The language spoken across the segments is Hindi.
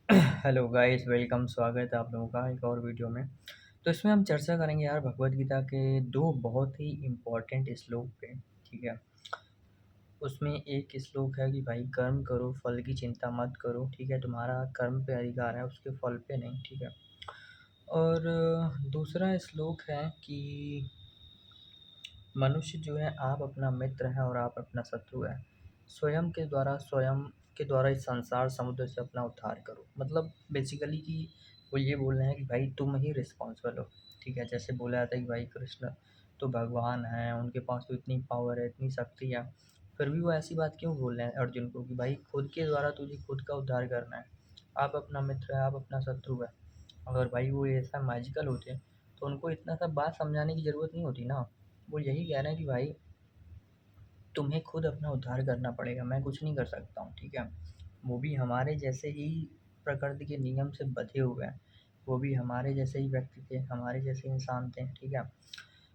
Hello guys, welcome. स्वागत है आप लोगों का एक और वीडियो में। तो इसमें हम चर्चा करेंगे यार भगवत गीता के दो बहुत ही इम्पोर्टेंट श्लोक पे। ठीक है। उसमें एक श्लोक है कि भाई कर्म करो, फल की चिंता मत करो। ठीक है, तुम्हारा कर्म पे अधिकार है, उसके फल पे नहीं। ठीक है। और दूसरा श्लोक है कि मनुष्य जो है आप अपना मित्र है और आप अपना शत्रु है। स्वयं के द्वारा इस संसार समुद्र से अपना उद्धार करो। मतलब बेसिकली कि वो ये बोल रहे हैं कि भाई तुम ही रिस्पॉन्सिबल हो। ठीक है, जैसे बोला जाता है कि भाई कृष्ण तो भगवान हैं, उनके पास तो इतनी पावर है, इतनी शक्ति है, फिर भी वो ऐसी बात क्यों बोल रहे हैं अर्जुन को कि भाई खुद के द्वारा तुझे खुद का उद्धार करना है। आप अपना मित्र है, आप अपना शत्रु है। अगर भाई वो ऐसा मैजिकल होते तो उनको इतना सब बात समझाने की ज़रूरत नहीं होती ना। वो यही कह रहे हैं कि भाई तुम्हें खुद अपना उद्धार करना पड़ेगा, मैं कुछ नहीं कर सकता हूँ। ठीक है। वो भी हमारे जैसे ही प्रकृति के नियम से बंधे हुए हैं, वो भी हमारे जैसे ही व्यक्ति थे, हमारे जैसे इंसान थे। ठीक है।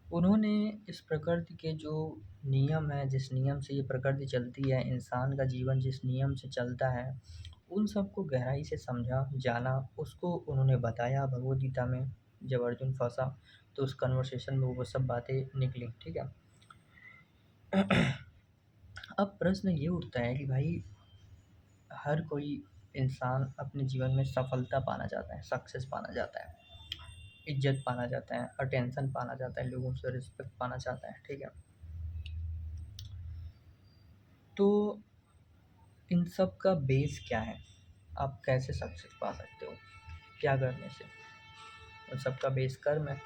उन्होंने इस प्रकृति के जो नियम है, जिस नियम से ये प्रकृति चलती है, इंसान का जीवन जिस नियम से चलता है, उन सबको गहराई से समझा, जाना, उसको उन्होंने बताया भगवद गीता में। जब अर्जुन फंसा तो उस कन्वर्सेशन में वो सब बातें निकली। ठीक है। अब प्रश्न ये उठता है कि भाई हर कोई इंसान अपने जीवन में सफलता पाना चाहता है, सक्सेस पाना चाहता है, इज्जत पाना चाहता है, अटेंशन पाना चाहता है, लोगों से रिस्पेक्ट पाना चाहता है। ठीक है। तो इन सब का बेस क्या है? आप कैसे सक्सेस पा सकते हो, क्या करने से? उन सब का बेस कर्म है।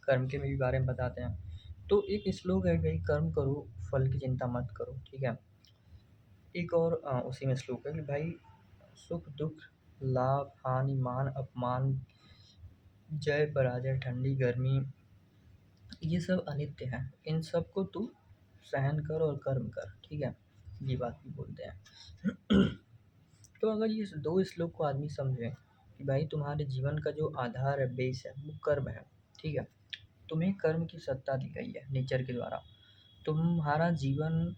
कर्म के भी बारे में बताते हैं। तो एक श्लोक है भाई, कर्म करो, फल की चिंता मत करो। ठीक है। एक और उसी में श्लोक है कि भाई सुख दुख, लाभ हानि, मान अपमान, जय पराजय, ठंडी गर्मी, ये सब अनित्य हैं। इन सब को तू सहन कर और कर्म कर। ठीक है। ये बात भी बोलते हैं। तो अगर ये दो श्लोक को आदमी समझे कि भाई तुम्हारे जीवन का जो आधार है, बेस है, वो कर्म है। ठीक है। तुम्हें कर्म की सत्ता दी गई है नेचर के द्वारा। तुम्हारा जीवन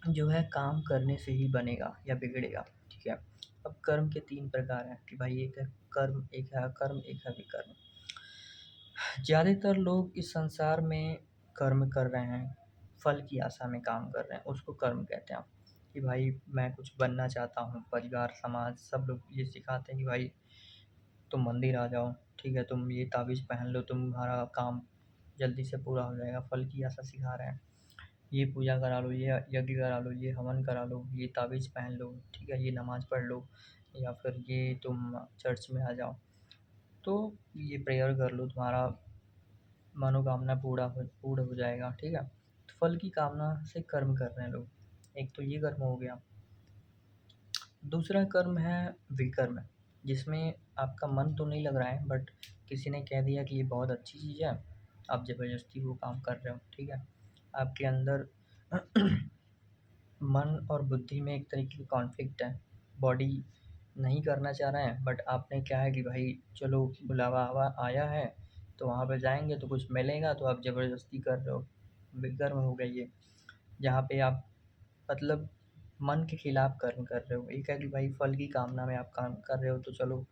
जो है काम करने से ही बनेगा या बिगड़ेगा। ठीक है। अब कर्म के तीन प्रकार हैं कि भाई एक है कर्म, एक है अकर्म, एक है विकर्म। ज़्यादातर लोग इस संसार में कर्म कर रहे हैं, फल की आशा में काम कर रहे हैं, उसको कर्म कहते हैं। कि भाई मैं कुछ बनना चाहता हूँ, परिवार समाज सब लोग ये सिखाते हैं कि भाई तुम मंदिर आ जाओ। ठीक है, तुम ये ताबीज़ पहन लो, तुम्हारा काम जल्दी से पूरा हो जाएगा। फल की आशा सिखा रहे हैं। ये पूजा करा लो, ये यज्ञ करा लो, ये हवन करा लो, ये ताबीज़ पहन लो। ठीक है, ये नमाज़ पढ़ लो, या फिर ये तुम चर्च में आ जाओ, तो ये प्रेयर कर लो, तुम्हारा मनोकामना पूर्ण हो जाएगा। ठीक है। तो फल की कामना से कर्म कर रहे हैं लोग। एक तो ये कर्म हो गया। दूसरा कर्म है विकर्म, जिसमें आपका मन तो नहीं लग रहा है, बट किसी ने कह दिया कि ये बहुत अच्छी चीज़ है, आप ज़बरदस्ती वो काम कर रहे हो। ठीक है। आपके अंदर मन और बुद्धि में एक तरीके की कॉन्फ्लिक्ट है। बॉडी नहीं करना चाह रहे हैं, बट आपने क्या है कि भाई चलो बुलावा आया है, तो वहाँ पे जाएंगे तो कुछ मिलेगा, तो आप ज़बरदस्ती कर रहे हो। विकर्म हो गई ये, जहाँ पे आप मतलब मन के खिलाफ कर्म कर रहे हो। एक है कि भाई फल की कामना में आप काम कर रहे हो, तो चलो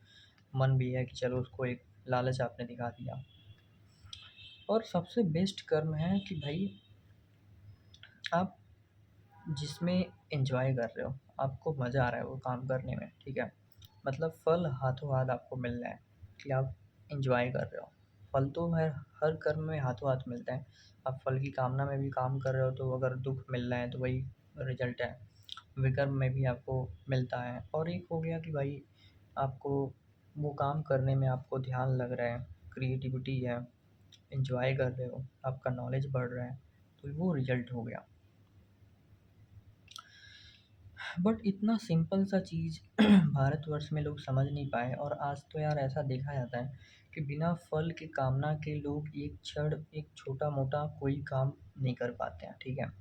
मन भी है कि चलो उसको एक लालच आपने दिखा दिया। और सबसे बेस्ट कर्म है कि भाई आप जिसमें एंजॉय कर रहे हो, आपको मज़ा आ रहा है वो काम करने में। ठीक है। मतलब फल हाथों हाथ आपको मिल रहा है कि आप एंजॉय कर रहे हो। फल तो हर कर्म में हाथों हाथ मिलता है। आप फल की कामना में भी काम कर रहे हो, तो अगर दुख मिल रहा है तो वही रिजल्ट है। विकर्म में भी आपको मिलता है। और एक हो गया कि भाई आपको वो काम करने में आपको ध्यान लग रहा है, क्रिएटिविटी है, एंजॉय कर रहे हो, आपका नॉलेज बढ़ रहा है, तो वो रिजल्ट हो गया। बट इतना सिंपल सा चीज़ भारतवर्ष में लोग समझ नहीं पाए। और आज तो यार ऐसा देखा जाता है कि बिना फल की कामना के लोग एक क्षण एक छोटा मोटा कोई काम नहीं कर पाते हैं। ठीक है।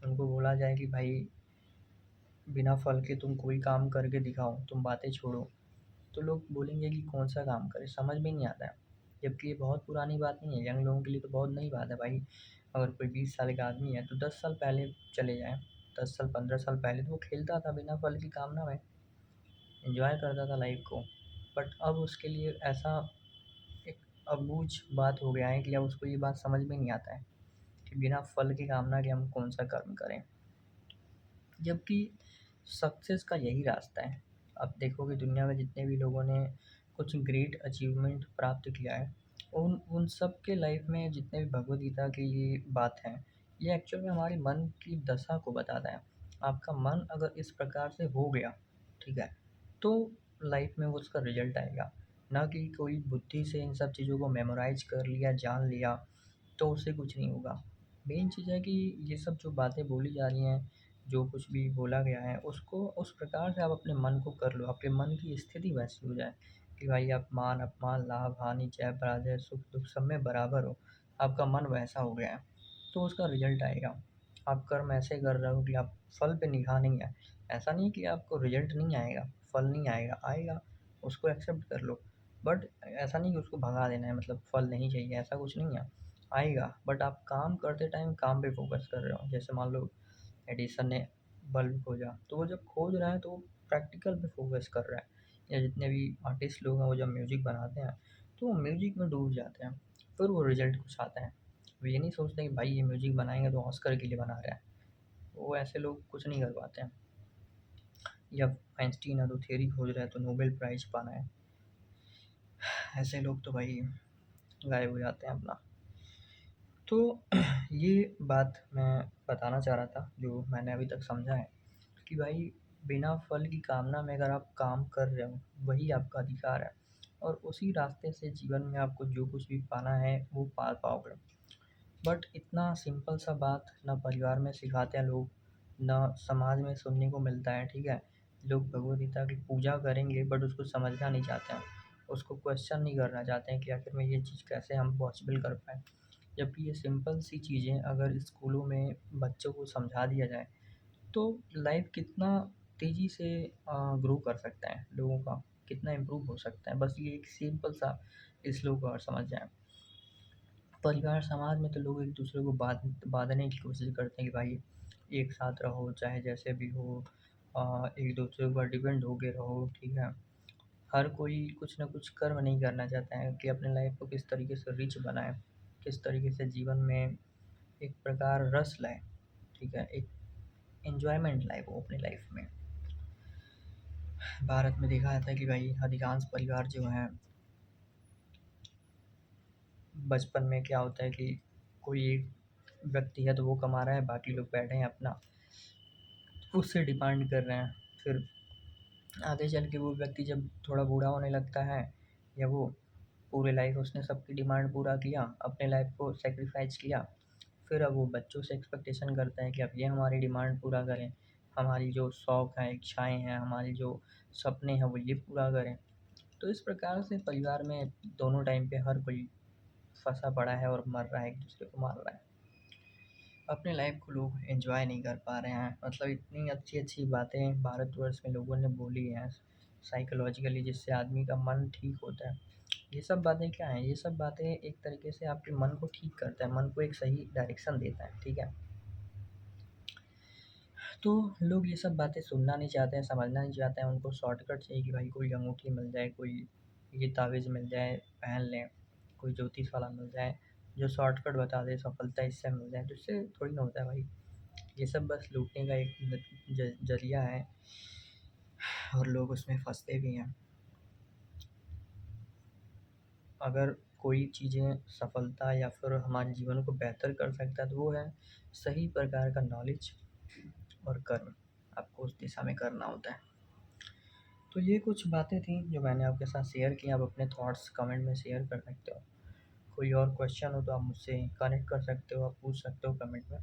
उनको बोला जाए कि भाई बिना फल के तुम कोई काम करके दिखाओ, तुम बातें छोड़ो, तो लोग बोलेंगे कि कौन सा काम करें, समझ में नहीं आता है। जबकि ये बहुत पुरानी बात नहीं है, यंग लोगों के लिए तो बहुत नई बात है भाई। अगर कोई 20 साल का आदमी है तो 10 साल पहले चले जाएँ, 10 साल 15 साल पहले तो वो खेलता था बिना फल की कामना में। एंजॉय करता था लाइफ को। बट अब उसके लिए ऐसा एक अबूझ बात हो गया है कि अब उसको ये बात समझ में नहीं आता है कि बिना फल की कामना के हम कौन सा कर्म करें। जबकि सक्सेस का यही रास्ता है। आप देखोगे दुनिया में जितने भी लोगों ने कुछ ग्रेट अचीवमेंट प्राप्त किया है, उन उन सब के लाइफ में जितने भी भगवद गीता की ये बात है, ये एक्चुअल में हमारे मन की दशा को बताता है। आपका मन अगर इस प्रकार से हो गया, ठीक है, तो लाइफ में वो उसका रिजल्ट आएगा। ना कि कोई बुद्धि से इन सब चीज़ों को मेमोराइज कर लिया, जान लिया, तो उससे कुछ नहीं होगा। मेन चीज़ है कि ये सब जो बातें बोली जा रही हैं, जो कुछ भी बोला गया है, उसको उस प्रकार से आप अपने मन को कर लो, आपके मन की स्थिति वैसी हो जाए कि भाई आप मान अपमान, लाभ हानि, जय पराजय, सुख दुख सब में बराबर हो। आपका मन वैसा हो गया है, तो उसका रिजल्ट आएगा। आप कर्म ऐसे कर रहे हो कि आप फल पे निगाह नहीं है। ऐसा नहीं कि आपको रिजल्ट नहीं आएगा, फल नहीं आएगा, आएगा, उसको एक्सेप्ट कर लो। बट ऐसा नहीं कि उसको भगा देना है, मतलब फल नहीं चाहिए, ऐसा कुछ नहीं है। आएगा, बट आप काम करते टाइम काम पे फोकस कर रहे हो। जैसे मान लो एडिसन ने बल्ब खोजा, तो वो जब खोज रहा है तो वो प्रैक्टिकल पे फोकस कर रहा है। या जितने भी आर्टिस्ट लोग हैं वो जब म्यूज़िक बनाते हैं, तो वो म्यूज़िक में डूब जाते हैं, फिर वो रिजल्ट कुछ आता है। वो ये नहीं सोचते कि भाई ये म्यूज़िक बनाएंगे तो ऑस्कर के लिए बना रहा है। वो ऐसे लोग कुछ नहीं कर पाते हैं। या आइंस्टीन है तो थ्योरी खोज रहा है तो नोबेल प्राइज़ पाना है। ऐसे लोग तो भाई गायब हो जाते हैं अपना। तो ये बात मैं बताना चाह रहा था, जो मैंने अभी तक समझा है कि भाई बिना फल की कामना में अगर आप काम कर रहे हो, वही आपका अधिकार है। और उसी रास्ते से जीवन में आपको जो कुछ भी पाना है वो पा पाओगे। बट इतना सिंपल सा बात ना परिवार में सिखाते हैं लोग, ना समाज में सुनने को मिलता है, ठीक है। लोग भगवद गीता की पूजा करेंगे बट उसको समझना नहीं चाहते हैं, उसको क्वेश्चन नहीं करना चाहते हैं कि आखिर में ये चीज़ कैसे हम पॉसिबल कर पाएँ। जबकि ये सिंपल सी चीज़ें अगर स्कूलों में बच्चों को समझा दिया जाए, तो लाइफ कितना तेज़ी से ग्रो कर सकता है, लोगों का कितना इम्प्रूव हो सकता है। बस ये एक सिंपल सा श्लोक अगर समझ जाएँ। परिवार समाज में तो लोग एक दूसरे को बाँधने की कोशिश करते हैं कि भाई एक साथ रहो, चाहे जैसे भी हो, एक दूसरे के ऊपर डिपेंड होके रहो, ठीक है। हर कोई कुछ ना कुछ कर्म नहीं करना चाहता है कि अपने लाइफ को किस तरीके से रिच बनाए, किस तरीके से जीवन में एक प्रकार रस लाए, ठीक है, एक एन्जॉयमेंट लाए वो अपनी लाइफ में। भारत में देखा जाता है कि भाई अधिकांश परिवार जो हैं, बचपन में क्या होता है कि कोई एक व्यक्ति है तो वो कमा रहा है, बाकी लोग बैठे हैं अपना उससे डिमांड कर रहे हैं। फिर आगे चल के वो व्यक्ति जब थोड़ा बूढ़ा होने लगता है, या वो पूरे लाइफ उसने सबकी डिमांड पूरा किया, अपने लाइफ को सेक्रीफाइस किया, फिर अब वो बच्चों से एक्सपेक्टेशन करता है कि अब ये हमारी डिमांड पूरा करें, हमारी जो शौक़ हैं, इच्छाएँ हैं, हमारी जो सपने हैं वो ये पूरा करें। तो इस प्रकार से परिवार में दोनों टाइम पे हर कोई फँसा पड़ा है और मर रहा है, एक दूसरे को मार रहा है। अपने लाइफ को लोग एंजॉय नहीं कर पा रहे हैं। मतलब इतनी अच्छी-अच्छी बातें भारतवर्ष में लोगों ने बोली हैं साइकोलॉजिकली, जिससे आदमी का मन ठीक होता है। ये सब बातें क्या हैं? ये सब बातें एक तरीके से आपके मन को ठीक करता है, मन को एक सही डायरेक्शन देता है, ठीक है? तो लोग ये सब बातें सुनना नहीं चाहते हैं, समझना नहीं चाहते हैं, उनको शॉर्टकट चाहिए कि भाई कोई अंगूठी मिल जाए, कोई ये तावीज़ मिल जाए, पहन लें, कोई ज्योतिष वाला मिल जाए, जो शॉर्टकट बता दे, सफलता इससे मिल जाए, तो इससे थोड़ी ना होता है भाई। ये सब बस लूटने का एक ज़रिया है और लोग उसमें फँसते भी हैं। अगर कोई चीज़ें सफलता या फिर हमारे जीवन को बेहतर कर सकता है तो वो है सही प्रकार का नॉलेज और कर्म, आपको उस दिशा में करना होता है। तो ये कुछ बातें थी जो मैंने आपके साथ शेयर की। आप अपने थॉट्स कमेंट में शेयर कर सकते हो। कोई और क्वेश्चन हो तो आप मुझसे कनेक्ट कर सकते हो, आप पूछ सकते हो कमेंट में।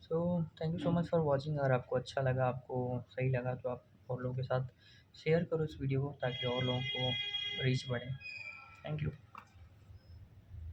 So thank you so much for watching. अगर आपको अच्छा लगा, आपको सही लगा, तो आप और लोगों के साथ शेयर करो इस वीडियो को ताकि और लोगों को रीच बढ़े। Thank you.